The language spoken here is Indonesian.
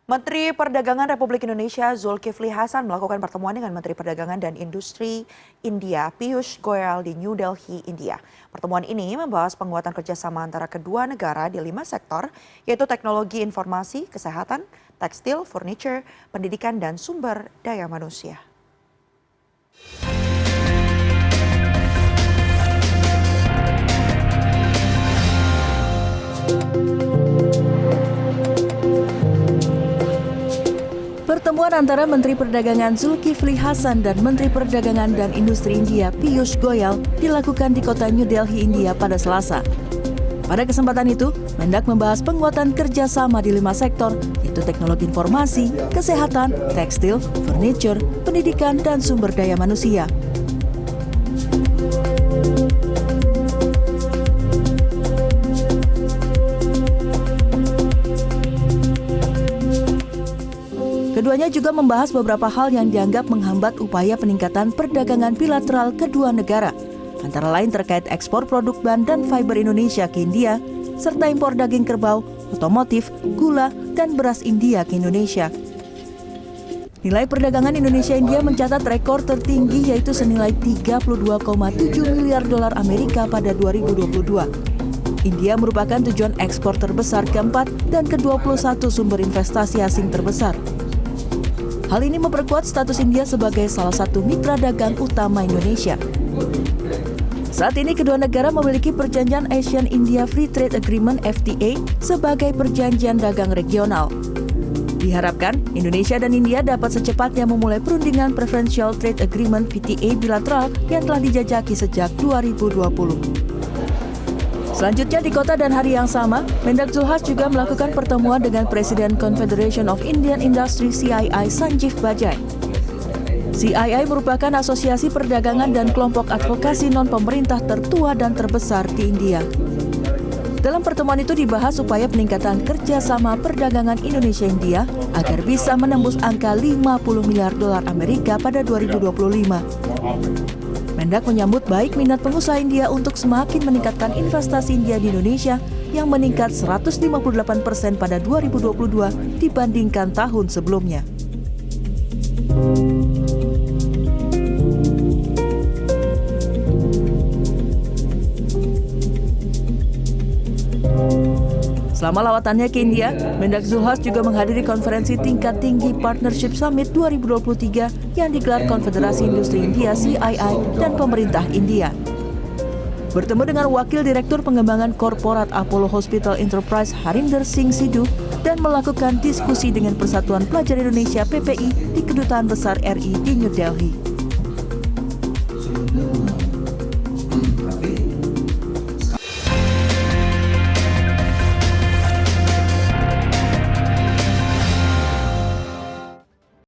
Menteri Perdagangan Republik Indonesia Zulkifli Hasan melakukan pertemuan dengan Menteri Perdagangan dan Industri India Piyush Goyal di New Delhi, India. Pertemuan ini membahas penguatan kerjasama antara kedua negara di 5 sektor, yaitu teknologi informasi, kesehatan, tekstil, furniture, pendidikan, dan sumber daya manusia. Pertemuan antara Menteri Perdagangan Zulkifli Hasan dan Menteri Perdagangan dan Industri India Piyush Goyal dilakukan di kota New Delhi, India pada Selasa. Pada kesempatan itu, Mendak membahas penguatan kerjasama di 5 sektor, yaitu teknologi informasi, kesehatan, tekstil, furniture, pendidikan, dan sumber daya manusia. Keduanya juga membahas beberapa hal yang dianggap menghambat upaya peningkatan perdagangan bilateral kedua negara, antara lain terkait ekspor produk ban dan fiber Indonesia ke India, serta impor daging kerbau, otomotif, gula, dan beras India ke Indonesia. Nilai perdagangan Indonesia-India mencatat rekor tertinggi, yaitu senilai 32,7 miliar dolar Amerika pada 2022. India merupakan tujuan ekspor terbesar keempat dan ke-21 sumber investasi asing terbesar. Hal ini memperkuat status India sebagai salah satu mitra dagang utama Indonesia. Saat ini kedua negara memiliki perjanjian ASEAN-India Free Trade Agreement (FTA) sebagai perjanjian dagang regional. Diharapkan Indonesia dan India dapat secepatnya memulai perundingan Preferential Trade Agreement (PTA) bilateral yang telah dijajaki sejak 2020. Selanjutnya di kota dan hari yang sama, Mendak Zulhas juga melakukan pertemuan dengan Presiden Confederation of Indian Industry (CII) Sanjeev Bajaj. CII merupakan asosiasi perdagangan dan kelompok advokasi non-pemerintah tertua dan terbesar di India. Dalam pertemuan itu dibahas upaya peningkatan kerjasama perdagangan Indonesia-India agar bisa menembus angka 50 miliar dolar Amerika pada 2025. Mendak menyambut baik minat pengusaha India untuk semakin meningkatkan investasi India di Indonesia yang meningkat 158% pada 2022 dibandingkan tahun sebelumnya. Selama lawatannya ke India, Mendak Zulhas juga menghadiri konferensi tingkat tinggi Partnership Summit 2023 yang digelar Konfederasi Industri India (CII) dan pemerintah India. Bertemu dengan Wakil Direktur Pengembangan Korporat Apollo Hospital Enterprise Harinder Singh Sidhu dan melakukan diskusi dengan Persatuan Pelajar Indonesia (PPI) di Kedutaan Besar RI di New Delhi.